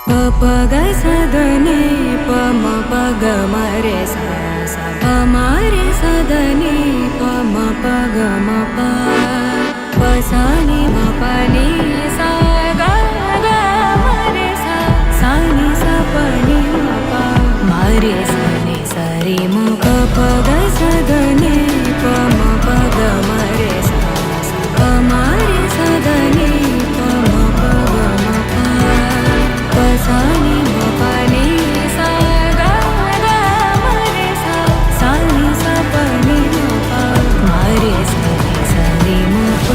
प ग स द नि प म प ग म रे सा सा प म रे स द नि प म प ग म प प सा नि म प नि सा ग ग म रे सा नि सा प नि म प म रे सा नि सा रे म प प ग स द नि प म प ग म रे सा सा प म रे स द नि प म प ग म प प सा नि म प नि सा ग ग म रे सा नि सा प नि म प म रे सा नि सा रे म प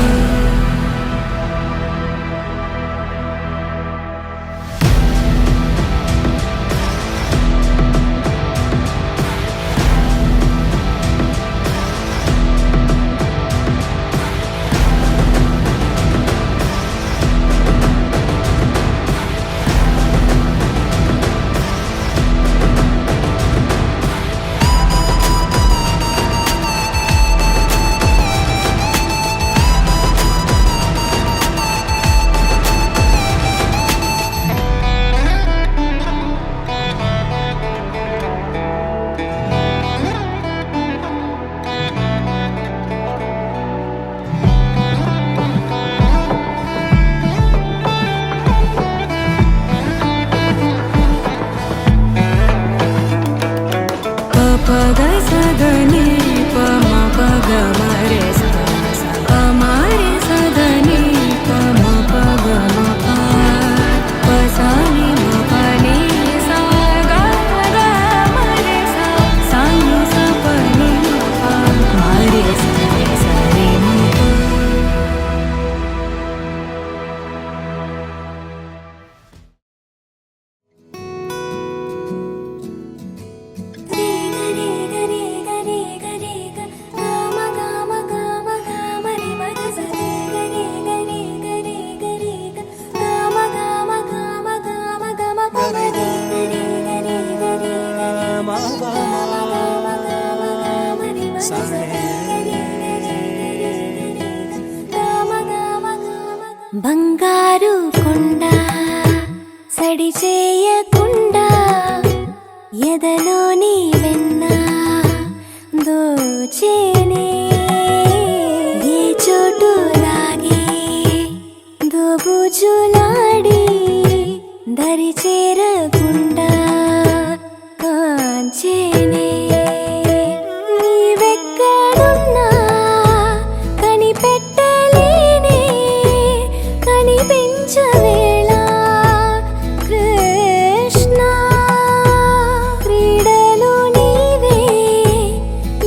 प ग स द नि प म प ग म रे सा सा प म रे स द नि प म प ग म प प सा नि म प नि सा ग ग म रे सा नि सा प नि म प म रे सा नि सा रे म प బంగారు కొండ సడి చేయకుండా ఎదలోని వెన్న దోచేనే ఏ చోటు లాగే దోబుజులాడి దరి చేరకుండా కాంచేనే నీవెక్కడున్నా కనిపెట్టలేనే కనిపించవేళ కృష్ణ క్రీడలు నీవే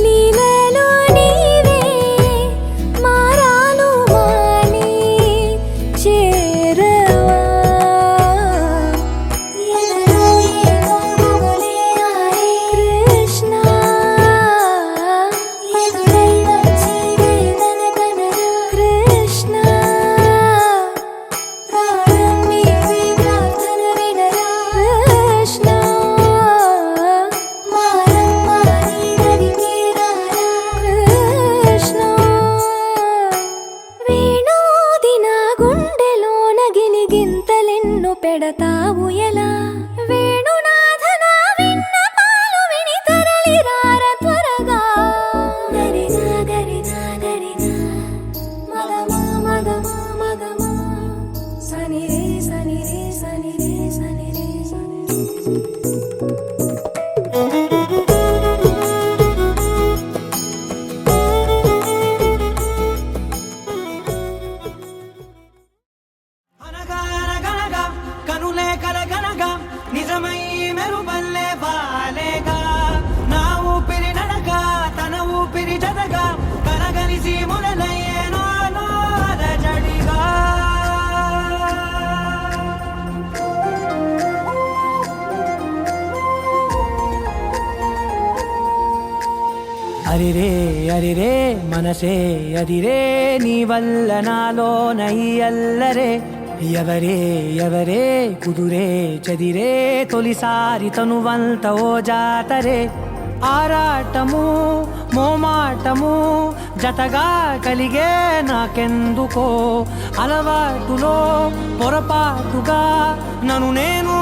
లీలలు నీవే మారాను మాని చేరవా ఎదలో ఏదో మొగలే ఆడే కృష్ణ ఎదురై వచ్చి వేదన కనరా కృష్ణ ప్రాణం నీవే ప్రార్థన వినరా కృష్ణ మారమ్మ నీ దరికి రారా కృష్ణ వేణోది నా గుండెలోన గిలిగింతలెన్ను పెడతావు ఎలా వేణునాథ నా విన్నపాలు విని తరలి రార త్వరగా గరిగా గరిగా గరిగా మగమా మగమా మగమా సని రే సని రే సని రే సని రే సని రే అనగా అనగనగా కనులే కలగనగా నిజమై మెరుపల్లే వాలేగా నా ఊపిరి నడక తన ఊపిరి జతగా కలగలిసి మొదలయ్యేనో అలజడిగా అరిరే అరిరే మనసే అదిరే నీ వల్ల నాలో నై అల్లరే ఎవరే ఎవరే కుదురే చదిరే తొలిసారి తనువంత ఓ జాతరే ఆరాటము మోమాటము జతగా కలిగే నాకెందుకో అలవాటులో పొరపాటుగా నన్ను నేను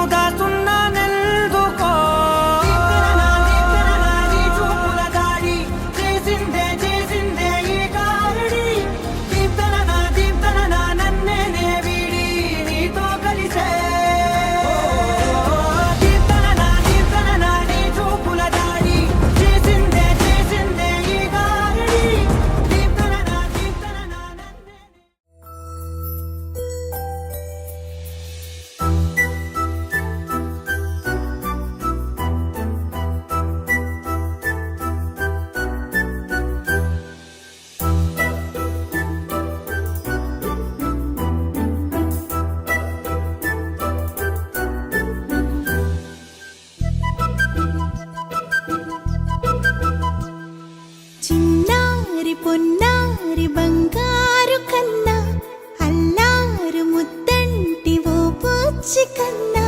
బుజ్జి కన్నా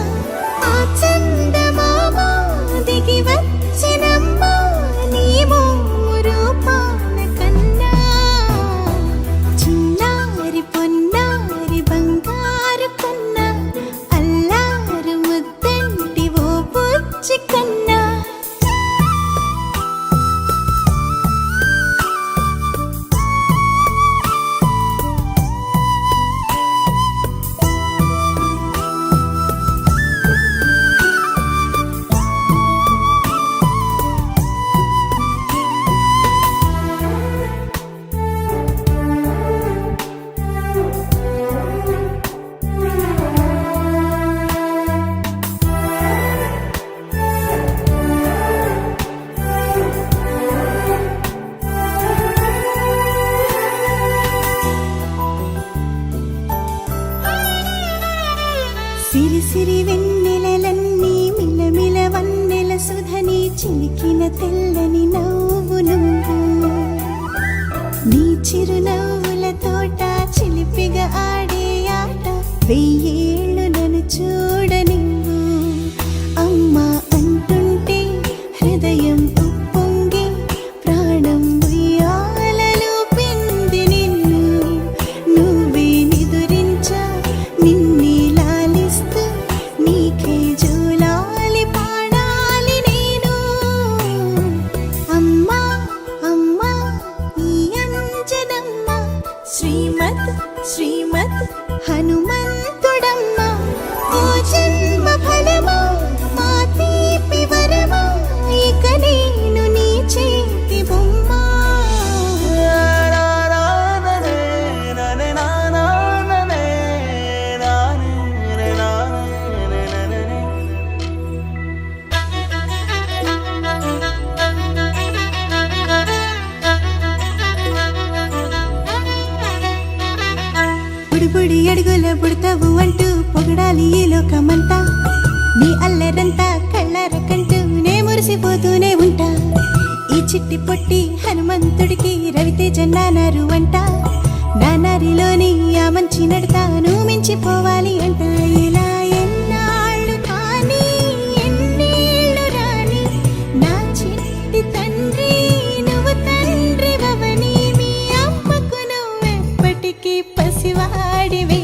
ఆ చందమామ దిగి వచ్చినమ్మా నీ రూపాన కన్నా చిన్నారి పొన్నారి బంగారు కన్నా అల్లారు ముద్దంటి ఓ బుజ్జి కన్నా సిరి సిరి వెన్నెలలన్నీ మిలమిల వన్నెల సుధని చిలికిన తెల్లని నవ్వు నువ్వు నీ చిరునవ్వుల తోట చిలిపిగా ఆడే ఆట వెయ్యేళ్ళు నన్ను చూడ నువ్వు అమ్మా అంటుంటే హృదయం ఉప్పొంగి ప్రాణం ఉయ్యాలలో పిండి నిన్ను నువ్వే నిదురించా నిన్నే లాలిస్తూ నీకే జూలాలి పాడాలి నేను అమ్మా అమ్మా ఈ అంజనమ్మ శ్రీమత్ శ్రీమత్ హనుమంతుడమ్మ ఓ జన్మ ఫలమా మా తీపి వరమా ఇక నేను నీ చేతి బొమ్మ బుడిబుడి అడుగుల బుడతావు అంటూ పొగడాలి ఈ లోకమంతా నీ అల్లరంతా కళ్ళారకంటూ నే మురిసిపోతూనే ఉంటా ఈ చిట్టి పొట్టి హనుమంతుడికి రవితేజ నానారు అంట నానారిలోని ఆ మంచి నడతాను మించిపోవాలి అంట ఇలా ఎన్నాళ్ళు కానీ ఎన్నేళ్ళు రాని నా చిట్టి తండ్రి నువ్వు తండ్రి వవని మీ అమ్మకు నువ్వెప్పటికీ పసివాడివి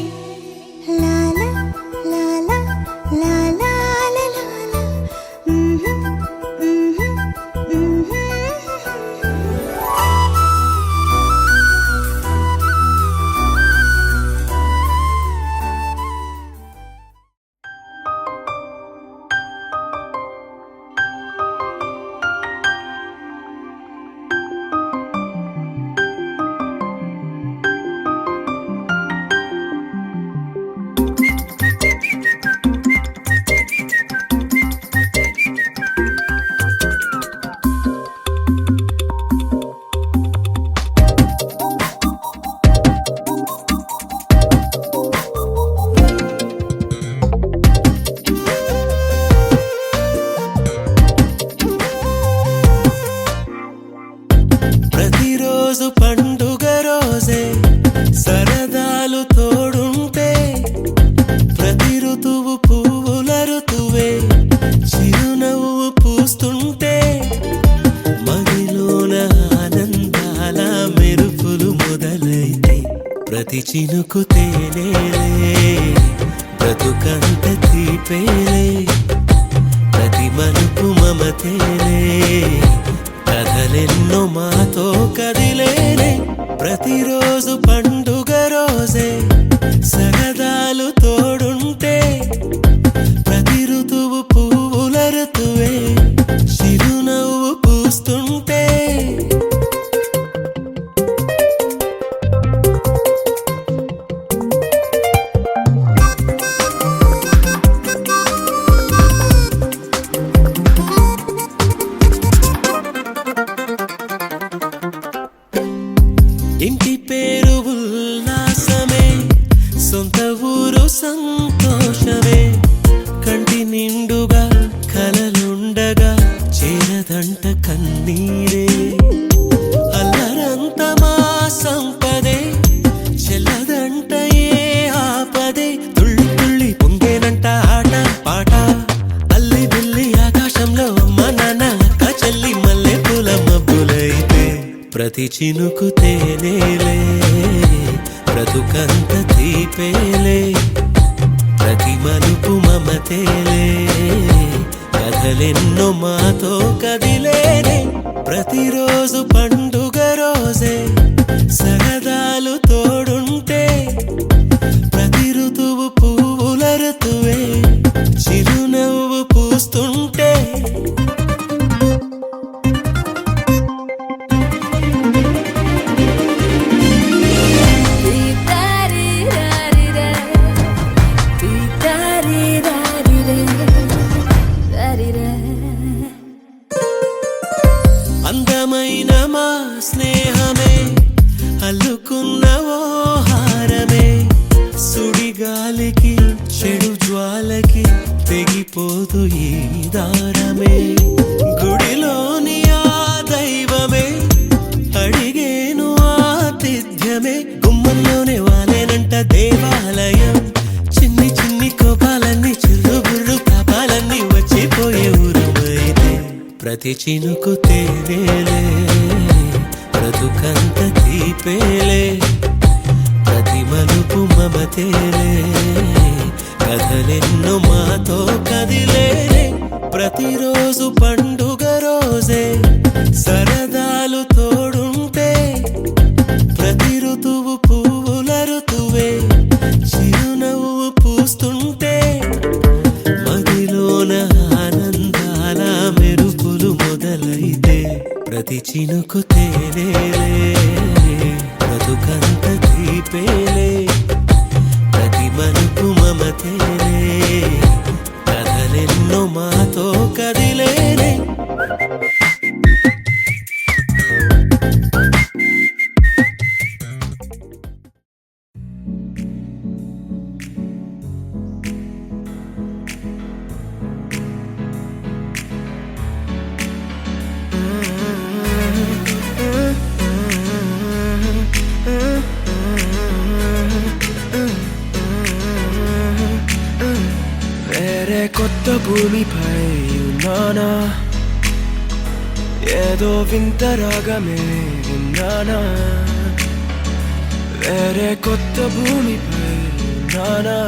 లాలా లాలా లాలా లాలా ప్రతిరోజు పండుగ రోజే సరదాలు తోడుంటే ప్రతి ఋతువు పువ్వుల ఋతువే చిరునవ్వు పూస్తుంటే మదిలోన ఆనందాల మెరుపులు మొదలైతే ప్రతి చినుకు తేనేలే బ్రతుకంత తీపేలే ప్రతి మలుపు మమతేలే కథలెన్నో మాతో కదిలేనే ప్రతిరోజు పండుగ రోజే సరదాలు తోడుంటే ప్రతి ఋతువు పువ్వుల ఋతువే చిరునవ్వు పూస్తుంటే ఇంటి పేరు ప్రతి చినుకు తేనేలే బ్రతుకంత తీపేలే ప్రతి మలుపు మమతేలే కథలెన్నో మాతో కదిలేనే ప్రతిరోజు పండుగ రోజే సరదాలు తోడుంటే ప్రతి ఋతువు పువ్వుల ఋతువే చిరునవ్వు పూస్తుంటే అందమైన మా స్నేహమే అల్లుకున్న ఓ హారమే సుడిగాలికి చెడు జ్వాలకి తెగిపోదు ఈ దారమే గుడిలోని ఆ దైవమే అడిగేను ఆతిథ్యమే గుమ్మంలోనే వాలేనంట దేవాలయం చిన్ని చిన్ని కోపాలన్నీ చిల్లుబుర్రు పాపాలన్నీ వచ్చిపోయే ఊరుమైతే ప్రతి చినుకు తేనేలే బ్రతుకంత తీపేలే ప్రతి మలుపు మమతేలే కథలెన్నో మాతో కదిలేనే ప్రతిరోజు పండుగ రోజే సరదాలు తోడుంటే ప్రతి ఋతువు పువ్వుల ఋతువే చిరునవ్వు పూస్తుంటే మదిలోన ఆనందాల మెరుపులు మొదలైతే ప్రతి చినుకు తేనేలే బ్రతుకంత తీపేలే ప్రతి మలుపు మమతేలే కథలెన్నో మాతో కదిలేనే వేరే కొత్త భూమిపై ఉన్నానా ఏదో వింత రాగమే విన్నానా వేరే కొత్త భూమిపై ఉన్నానా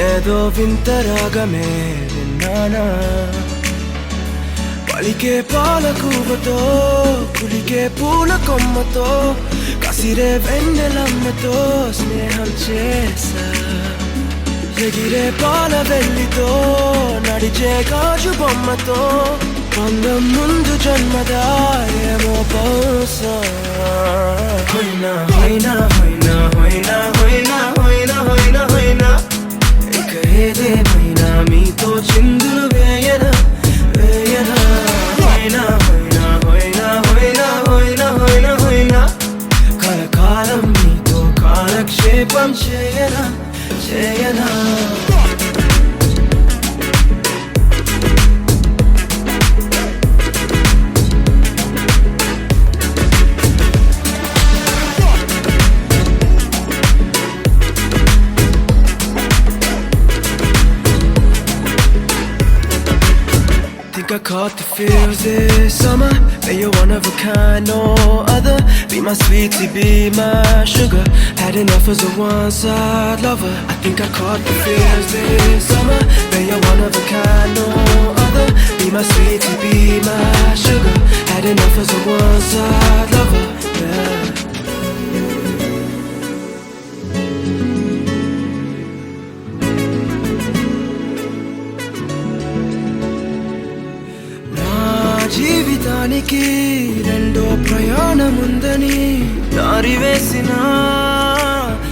ఏదో వింత రాగమే విన్నానా పలికే పాలకూవతో కులికే పూల కొమ్మతో కసిరే వెన్నెలమ్మతో స్నేహం చేసా ఎగిరే పాల వెల్లితో నడిచే గాజు బొమ్మతో అందం ముందు జన్మదా ఏమో బహుశా హోయినా హోయినా హోయినా హోయినా హోయినా హోయినా హోయినా హోయినా ఇక ఏదేమైనా మీతో చిందులు వేయనా వేయనా హోయినా హోయినా హోయినా హోయినా హోయినా హోయినా హోయినా కలకాలం మీతో కాలక్షేపం చేయనా చేయనా Think I caught the feels this summer. That you're one of a kind, no other. Be my sweetie, be my sugar. Had enough as a one-side lover. I think I caught the feels this summer. That you're one of a kind, no other. Be my sweetie, be my sugar. Had enough as a one-side lover. Yeah. జీవితానికి రెండో ప్రయాణముందని దారివేసిన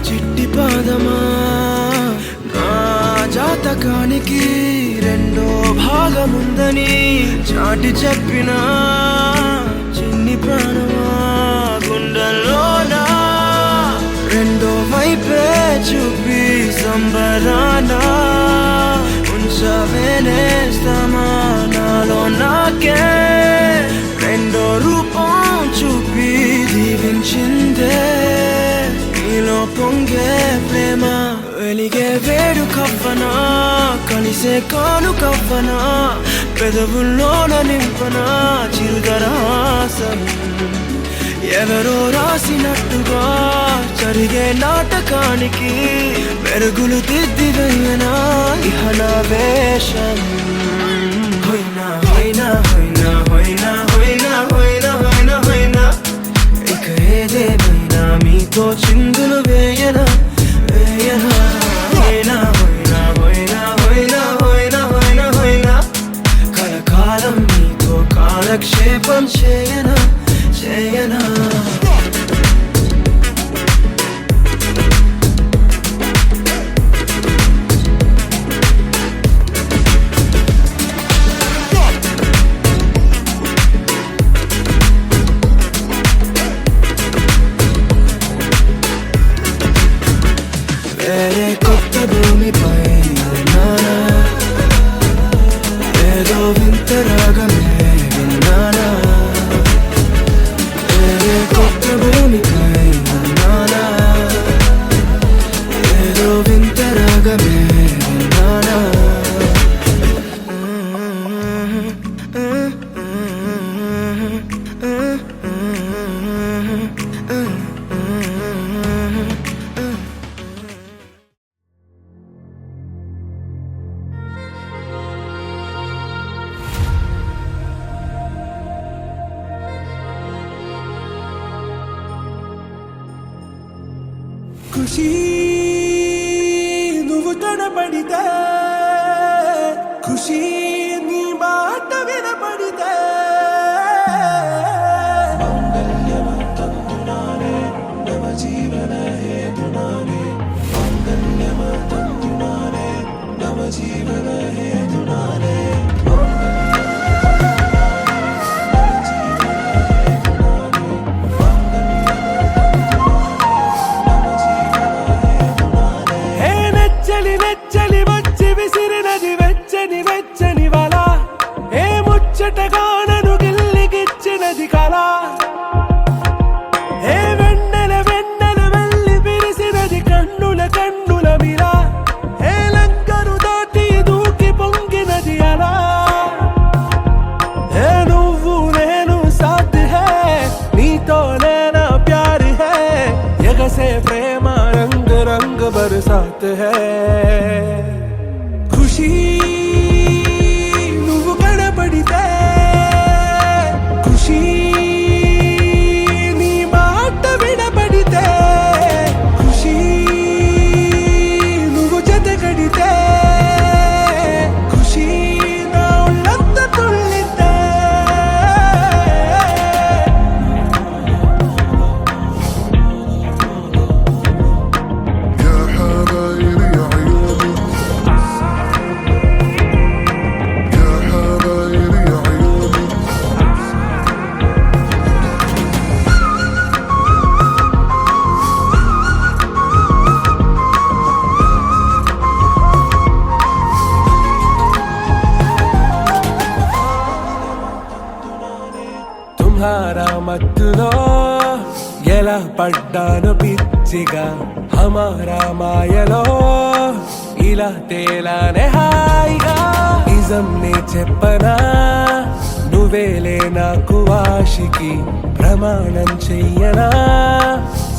చిట్టి పాదమా నా జాతకానికి రెండో భాగముందని చాటి చెప్పిన చిన్ని ప్రాణమా గుండెల్లోనా రెండో వైపే చూపి సంబరానా ఉంచవేనేస్తామా నాలో నాకే రెండో రూపం చూపి దీవించిందే నీలో పొంగే ప్రేమ వెలిగే వేడు కవ్వనా కలిసే కాను కవ్వనా పెదవుల్లోన నింపనా చిరుదరాసం ఎవరో రాసినట్టుగా జరిగే నాటకానికి మెరుగులు దిద్దివయ్యనా ఇహనా వేషం హొయ్నా హొయ్నా హొయ్నా హొయ్నా హొయ్నా హొయ్నా హొయ్నా హొయ్నా ఇక ఏదేమైనా మీతో చిందులు వేయనా వేయనా హొయ్నా హొయ్నా హొయ్నా హొయ్నా హొయ్నా హొయ్నా హొయ్నా కలకాలం మీతో కాలక్షేపం చేయనా చేయనా వేరే కొత్త భూమిపై నానా ఏదో వింత రాగమే విన్నానా వేరే కొత్త భూమిపై నానా ఏదో వింత రాగమే విన్నానా ఖుషి నువ్వు కనపడితే ఖుషి నీ మాట వినపడితే హే నెచ్చలి నెచ్చలి వచ్చి విసిరినది వెచ్చని వెచ్చని వల ఏ ముచ్చటగా నన్ను గిల్లిగిచ్చినది కళ ఏ వెన్నెల వెన్నెల వెళ్ళి విరిసినది కన్నుల కన్నుల మిలా ఏ లంకను దాటి దూకి పొంగినది అలా ఏ నువ్వు నేను సాథ్ హే నీతోనే నా ప్యార్ హే ఎగసే ప్రేమ రంగ్ రంగ్ బరసాత్ హే ఖుషి నువ్వు కనపడితే ఖుషి నీ మాట వినపడితే ఖుషి నువ్వు జత కడితే ఖుషి నా ఒళ్ళంత తుళ్ళితే يا حبايبي عيوني يا حبايبي عيوني తుమ్హారా మత్తులో ఎలా పడ్డాను పిచ్చిగా హమారా మాయలో ఇలా తేలానే హాయిగా నిజం నే చెప్పనా నువ్వేలే నాకు ఆశికి ప్రమాణం చెయ్యనా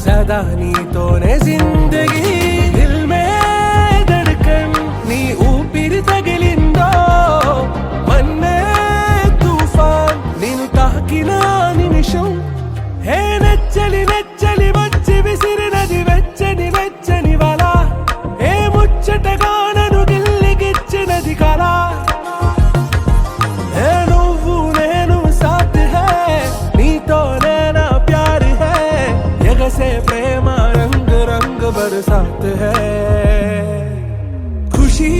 సదా నీతోనే జిందగీ దిల్ మే ధడ్కన్ నీ ఊపిరి తగిలిందో మన్నే తుఫాన్ నేను తాకిన నిమిషం హే నెచ్చలి నెచ్చలి వచ్చి విసిరినది వెచ్చని వెచ్చని వల ఏ ముచ్చటగా నన్ను గిల్లిగిచ్చినది కళ ఏ నువ్వు నేను సాథ్ హే నీతోనే నా ప్యార్ హే ఎగసే ప్రేమ రంగ్ రంగ్ బరసాత్ హే ఖుషి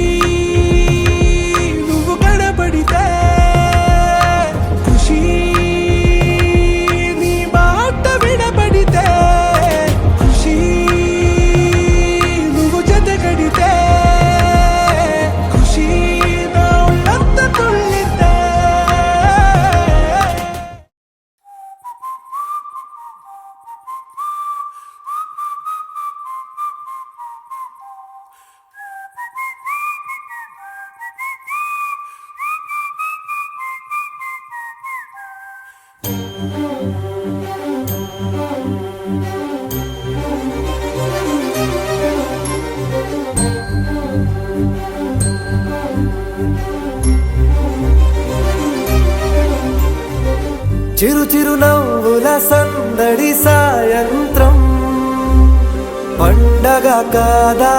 నువ్వు కనపడితే ఖుషి నీ మాట వినపడితే ఖుషి నువ్వు జత కడితే ఖుషి నా ఒళ్ళంత తుళ్ళితే చిరునవ్వుల సందడి సాయంత్రం పండగ కాదా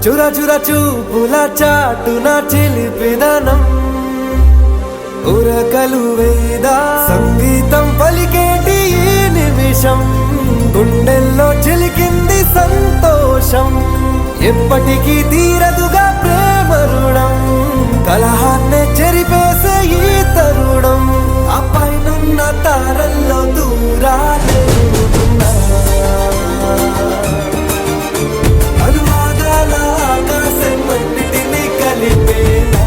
చుర చుర చూపుల చాటున చిలిపిదనం ఉరకలు వేదా సంగీతం పలికేటి ఈ నిమిషం గుండెల్లో చిలికింది సంతోషం ఎప్పటికీ తీరదుగా ప్రేమ రుణం కలహాన్నే చెరిపేసే ఈ తరుణం ఆ పైనున్న తారల్లో దూరాలే ఉన్నా. అనువాదాల ఆకాశం అన్నిటినీ కలిపేలా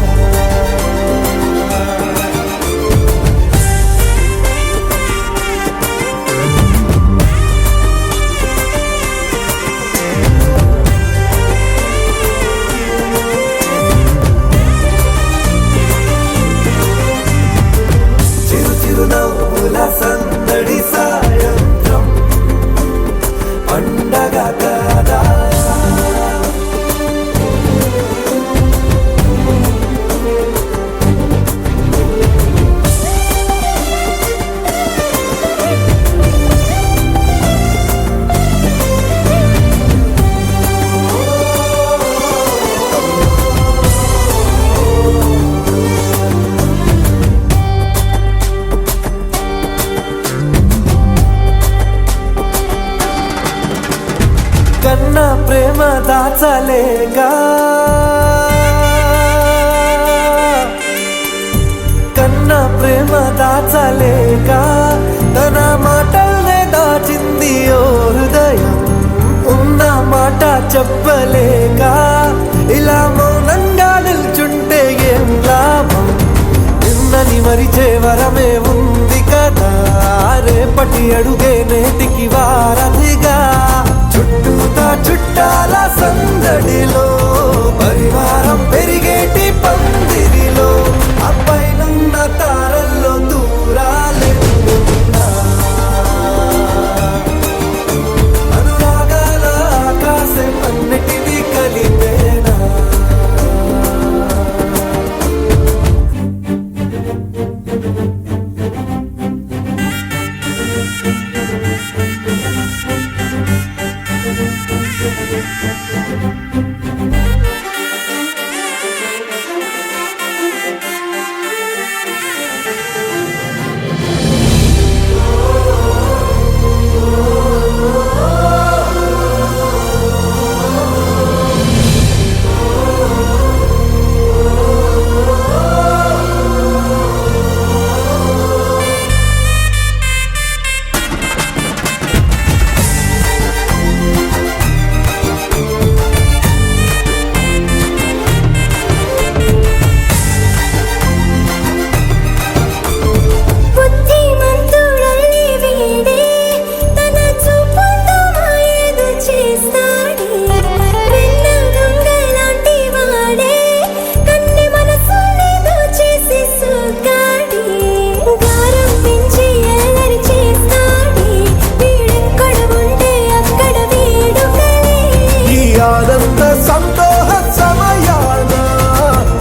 చిరునవ్వుల సందడి సాయంత్రం పండగ కాదా కన్నా ప్రేమ దాచలేగా కన్నా ప్రేమ దాచలేగా తన మాటల్నే దాచింది ఓ హృదయం ఉన్న మాట చెప్పలేక ఇలా మౌనంగా నిల్చుంటే ఏం లాభం నిన్నని మరిచే వరమే ఉంది కదా రేపటి అడుగే నేటికి వారధిగా చుట్టూతా చుట్టాల సందడిలో పరివారం పెరిగేటి పందిరిలో అప్పైనున్న తారల్లో దూరాలే ఉన్నా. అనురాగాల ఆకాశం అన్నిటినీ కలిపేనా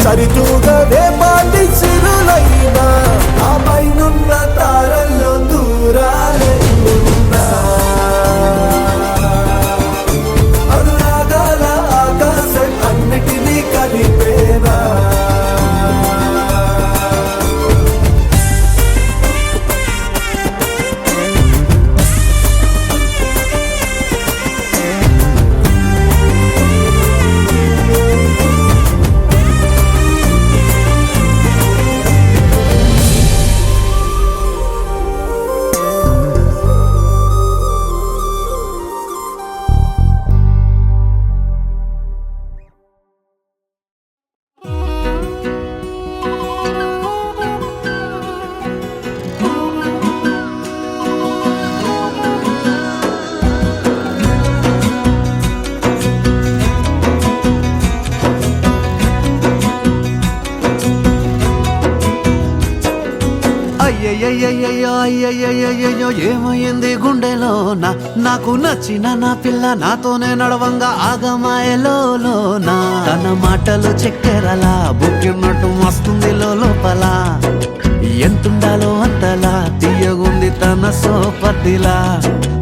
సరితూగనే పాటి సిరులైనా ఆ పైనున్న తారల్లో దూరాలే ఉన్నా. అనురాగాల ఆకాశం అన్నిటినీ కలిపేనా అయ్యయ్యో ఏమైంది గుండెలోన నాకు నచ్చిన నా పిల్ల నాతోనే నడవంగా ఆగమాయలోనా తన మాటలు చక్కెరలా బుక్కిన్నట్టు వస్తుంది లోపల ఎంతుండాలో అంతలా తీయగుంది ఉంది తన సోపతిలా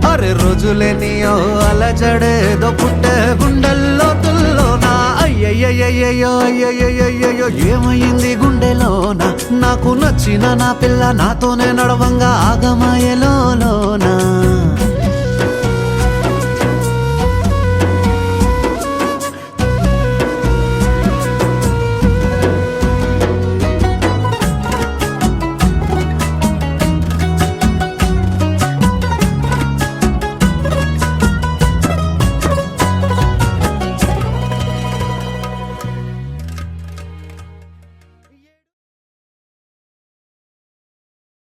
అరే రోజులేని ఓ అలజడేదో పుట్టే గుండెల్లో తుల్లోనా అయ్యయ్యయ్యయ్యో అయ్యయ్యయ్యో ఏమైంది గుండెలోనా నాకు నచ్చిన నా పిల్ల నాతోనే నడవంగా ఆగమాయలోనా